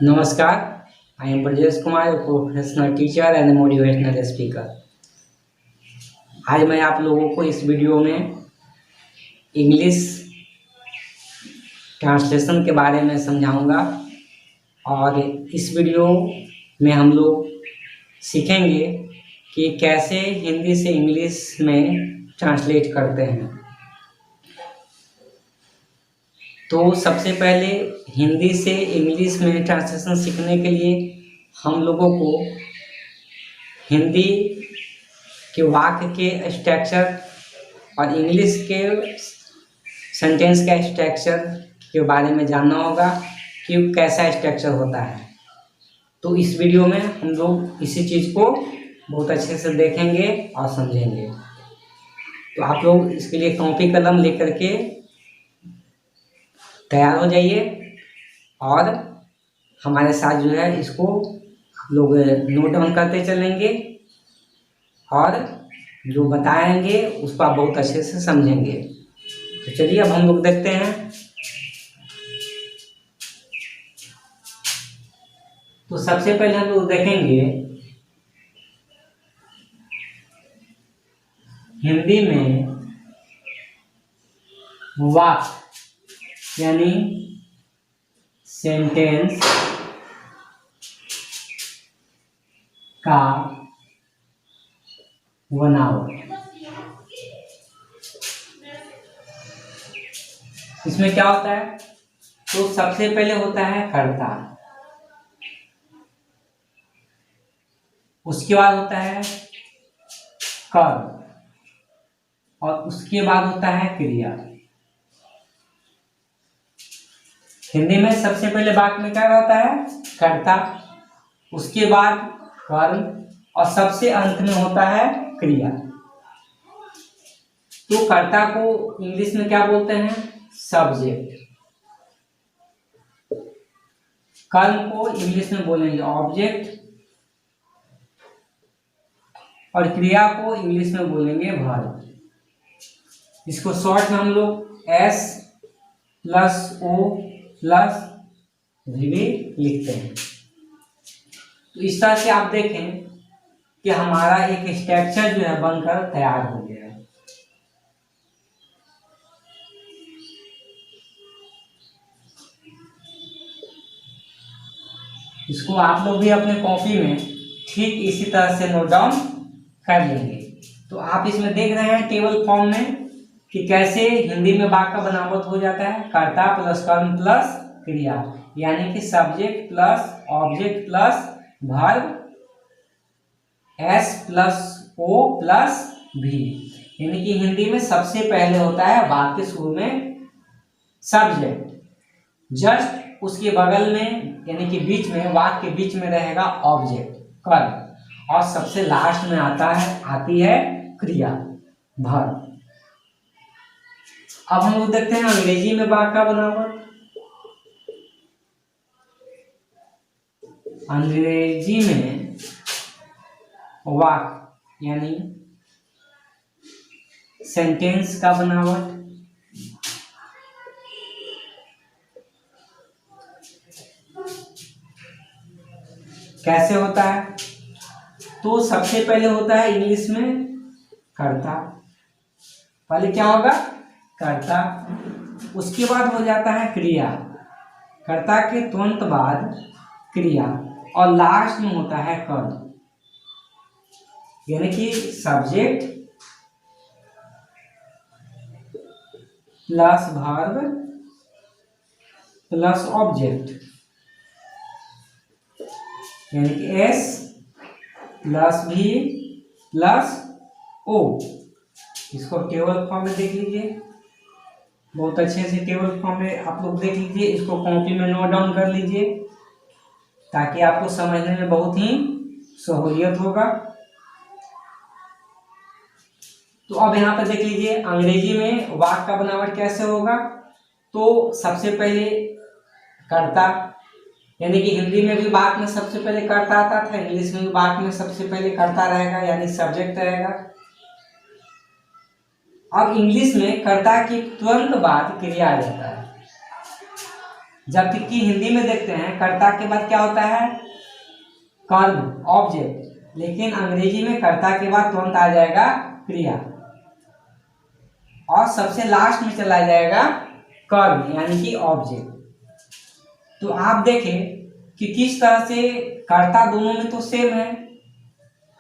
नमस्कार, I am Brajesh Kumar, professional teacher and motivational speaker. आज मैं आप लोगों को इस वीडियो में इंग्लिश ट्रांसलेशन के बारे में समझाऊंगा और इस वीडियो में हम लोग सीखेंगे कि कैसे हिंदी से इंग्लिश में ट्रांसलेट करते हैं। तो सबसे पहले हिंदी से इंग्लिश में ट्रांसलेशन सीखने के लिए हम लोगों को हिंदी के वाक्य के स्ट्रक्चर और इंग्लिश के सेंटेंस का स्ट्रक्चर के बारे में जानना होगा कि कैसा स्ट्रक्चर होता है। तो इस वीडियो में हम लोग इसी चीज़ को बहुत अच्छे से देखेंगे और समझेंगे। तो आप लोग इसके लिए कॉपी कलम लेकर के तैयार हो जाइए और हमारे साथ जो है इसको लोग नोट डाउन करते चलेंगे और जो बताएंगे उसको आप बहुत अच्छे से समझेंगे। तो चलिए अब हम लोग देखते हैं। तो सबसे पहले हम लोग देखेंगे हिंदी में वाक्य यानी सेंटेंस का बनावट। इसमें क्या होता है? तो सबसे पहले होता है कर्ता, उसके बाद होता है कर्म और उसके बाद होता है क्रिया। हिंदी में सबसे पहले वाक्य में क्या होता है? कर्ता, उसके बाद कर्म और सबसे अंत में होता है क्रिया। तो कर्ता को इंग्लिश में क्या बोलते हैं? सब्जेक्ट। कर्म को इंग्लिश में बोलेंगे ऑब्जेक्ट और क्रिया को इंग्लिश में बोलेंगे वर्ब। इसको शॉर्ट में हम लोग एस प्लस ओ प्लस भी लिखते हैं। तो इस तरह से आप देखें कि हमारा एक स्ट्रक्चर जो है बनकर तैयार हो गया है। इसको आप लोग भी अपने कॉपी में ठीक इसी तरह से नोट डाउन कर लेंगे। तो आप इसमें देख रहे हैं टेबल फॉर्म में कि कैसे हिंदी में वाक्य का बनावट हो जाता है। कर्ता प्लस कर्म प्लस क्रिया, यानी कि subject plus object plus verb S plus O plus V. यानी कि हिंदी में सबसे पहले होता है वाक्य शुरू में सब्जेक्ट, जस्ट उसके बगल में यानी कि बीच में वाक्य के बीच में रहेगा ऑब्जेक्ट कर्म और सबसे लास्ट में आती है क्रिया वर्ब। अब हम लोग देखते हैं अंग्रेजी में वाक्य का बनावट। अंग्रेजी में वाक्य यानी सेंटेंस का बनावट कैसे होता है? तो सबसे पहले होता है इंग्लिश में कर्ता। पहले क्या होगा? कर्ता, उसके बाद हो जाता है क्रिया, कर्ता के तुरंत बाद क्रिया और लास्ट में होता है कर्म। यानी कि subject plus verb plus object, यानी कि एस प्लस भी प्लस ओ। इसको टेबल फॉर्म में देख लीजिए, बहुत अच्छे से टेबल फॉर्म में आप लोग देख लीजिए। इसको कॉपी में नोट डाउन कर लीजिए ताकि आपको समझने में बहुत ही सहूलियत होगा। तो अब यहाँ पर देख लीजिए अंग्रेजी में वाक्य का बनावट कैसे होगा। तो सबसे पहले कर्ता, यानी कि हिंदी में भी वाक्य में सबसे पहले कर्ता आता था, इंग्लिश में भी वाक्य में सबसे पहले कर्ता रहेगा यानी सब्जेक्ट रहेगा। अब इंग्लिश में कर्ता के तुरंत बाद क्रिया आ जाता है, जबकि हिंदी में देखते हैं कर्ता के बाद क्या होता है, कर्म ऑब्जेक्ट, लेकिन अंग्रेजी में कर्ता के बाद तुरंत आ जाएगा क्रिया और सबसे लास्ट में चला जाएगा कर्म यानी कि ऑब्जेक्ट। तो आप देखें कि किस तरह से कर्ता दोनों में तो सेम है,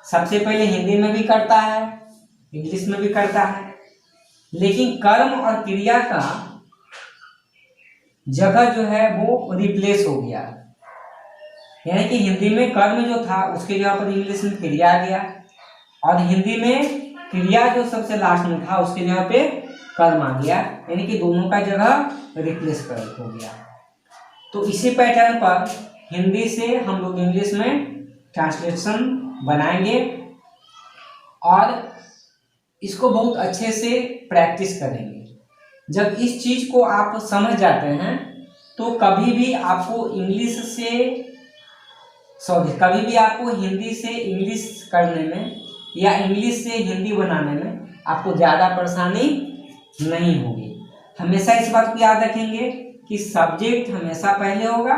सबसे पहले हिंदी में भी कर्ता है, इंग्लिश में भी कर्ता है, लेकिन कर्म और क्रिया का जगह जो है वो रिप्लेस हो गया, यानी कि हिंदी में कर्म जो था उसके जगह पर इंग्लिश में क्रिया आ गया और हिंदी में क्रिया जो सबसे लास्ट में था उसके जगह पे कर्म आ गया, यानी कि दोनों का जगह रिप्लेस कर हो गया। तो इसी पैटर्न पर हिंदी से हम लोग इंग्लिश में ट्रांसलेशन बनाएंगे और इसको बहुत अच्छे से प्रैक्टिस करेंगे। जब इस चीज को आप समझ जाते हैं तो कभी भी आपको हिंदी से इंग्लिश करने में या इंग्लिश से हिंदी बनाने में आपको ज़्यादा परेशानी नहीं होगी। हमेशा इस बात को याद रखेंगे कि सब्जेक्ट हमेशा पहले होगा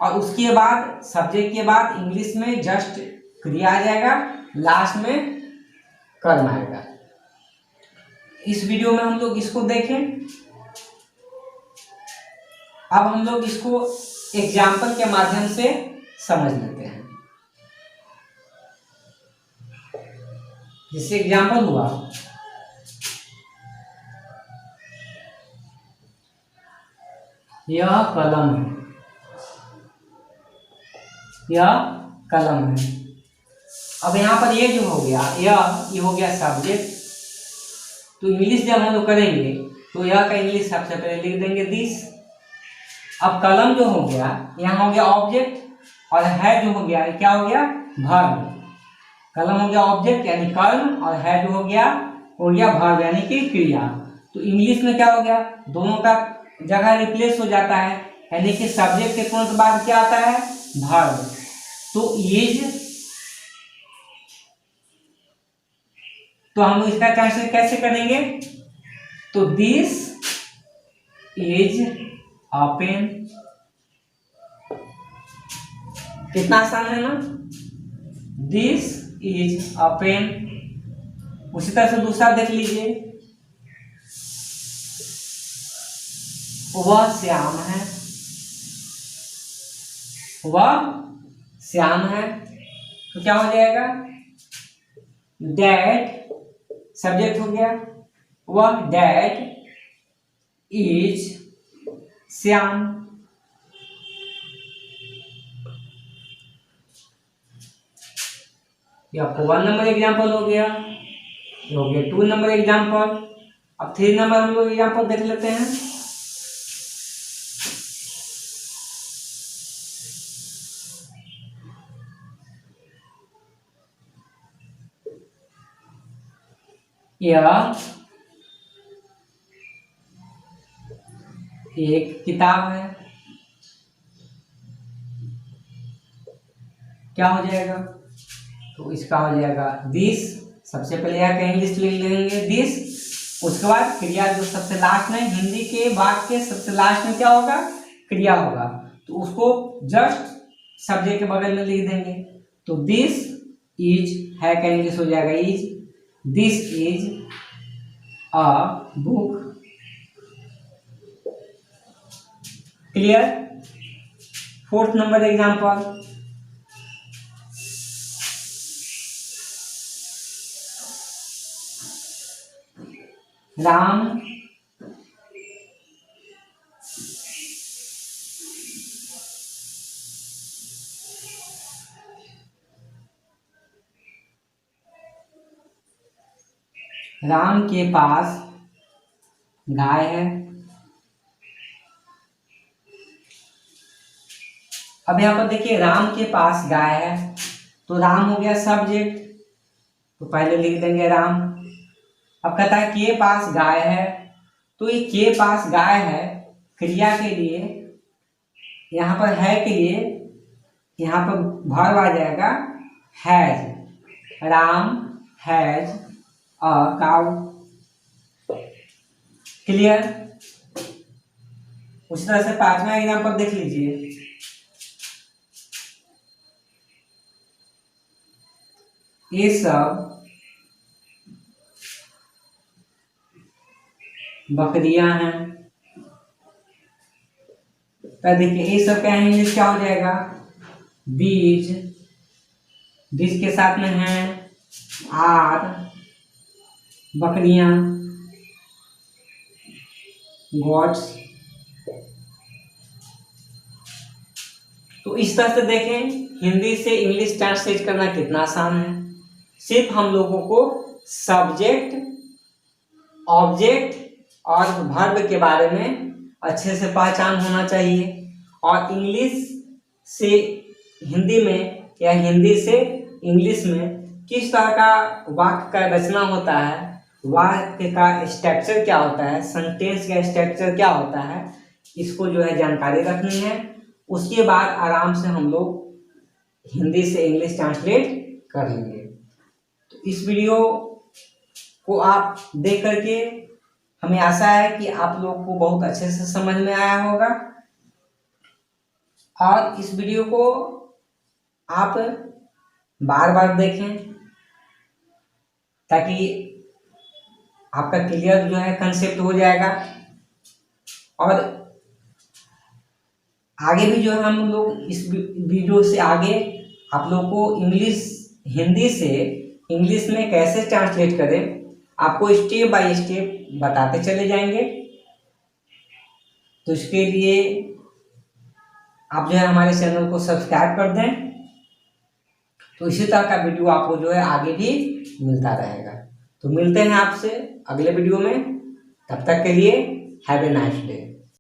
और उसके बाद सब्जेक्ट के बाद इंग्लिश में जस्ट क्रिया आ जाएगा, लास्ट में कर्म आएगा। इस वीडियो में हम लोग इसको देखें। अब हम लोग इसको एग्जाम्पल के माध्यम से समझ लेते हैं। जैसे एग्जाम्पल हुआ, यह कलम है, यह कलम है। अब यहाँ पर ये जो हो गया, ये हो गया सब्जेक्ट। तो इंग्लिश जब हम लोग करेंगे तो यह का इंग्लिश सबसे पहले लिख देंगे दिस। अब कलम जो हो गया, यहाँ हो गया ऑब्जेक्ट और है जो हो गया, क्या हो गया, वर्ब। कलम हो गया ऑब्जेक्ट यानी कर्म और है जो हो गया वर्ब यानी कि क्रिया। तो इंग्लिश में क्या हो गया, दोनों का जगह रिप्लेस हो जाता है, यानी कि सब्जेक्ट के तुरंत बाद क्या आता है, वर्ब। तो इज, तो हम इसका ट्रांसलेट कैसे करेंगे, तो दिस इज अ पेन। कितना आसान है ना, दिस इज अ पेन। उसी तरह से दूसरा देख लीजिए, वह श्याम है, वह श्याम है। तो क्या हो जाएगा, दैट सब्जेक्ट हो गया, वह दैट इज श्याम। ये आपको 1 नंबर एग्जाम्पल हो गया, ये हो गया 2 नंबर एग्जाम्पल। अब 3 नंबर हम लोग एग्जाम्पल देख लेते हैं। यह एक किताब है, क्या हो जाएगा, तो इसका हो जाएगा दिस। सबसे पहले यह का इंग्लिश लिख लेंगे दिस, उसके बाद क्रिया जो सबसे लास्ट में, हिंदी के वाक्य के सबसे लास्ट में क्या होगा, क्रिया होगा, तो उसको जस्ट सब्जेक्ट के बगल में लिख देंगे। तो दिस इज है का इंग्लिश हो जाएगा is, this is a book. Clear. 4th number example, Ram Ram के पास गाय है। अब यहाँ पर देखिए राम के पास गाय है, तो राम हो गया सब्जेक्ट, तो पहले लिख देंगे राम। अब कहता है के पास गाय है, तो ये के पास गाय है क्रिया के लिए, यहाँ पर है के लिए यहाँ पर वर्ब आ जाएगा has. Ram has a cow. Clear. उसी तरह से 5वां एग्जाम्पल देख लीजिए। ये सब बकरियां हैं। तो देखिए ये सब क्या है, इंग्लिश क्या हो जाएगा, बीज, बीज के साथ में है आर, बकरियां, गॉड्स। तो इस तरह से देखें हिंदी से इंग्लिश ट्रांसलेट करना कितना आसान है। सिर्फ हम लोगों को सब्जेक्ट, ऑब्जेक्ट और वर्ब के बारे में अच्छे से पहचान होना चाहिए, और इंग्लिश से हिंदी में या हिंदी से इंग्लिश में किस तरह का वाक्य का रचना होता है, वाक्य का स्ट्रक्चर क्या होता है, सेंटेंस का स्ट्रक्चर क्या होता है, इसको जो है जानकारी रखनी है। उसके बाद आराम से हम लोग हिंदी से इंग्लिश ट्रांसलेट कर लेंगे। तो इस वीडियो को आप देख करके हमें आशा है कि आप लोग को बहुत अच्छे से समझ में आया होगा, और इस वीडियो को आप बार बार देखें ताकि आपका क्लियर जो है कंसेप्ट हो जाएगा। और आगे भी जो है हम लोग इस वीडियो से आगे आप लोग को इंग्लिश, हिंदी से इंग्लिश में कैसे ट्रांसलेट करें आपको स्टेप बाय स्टेप बताते चले जाएंगे। तो इसके लिए आप जो है हमारे चैनल को सब्सक्राइब कर दें, तो इसी तरह का वीडियो आपको जो है आगे भी मिलता रहेगा। तो मिलते हैं आपसे अगले वीडियो में, तब तक के लिए हैव ए नाइस डे।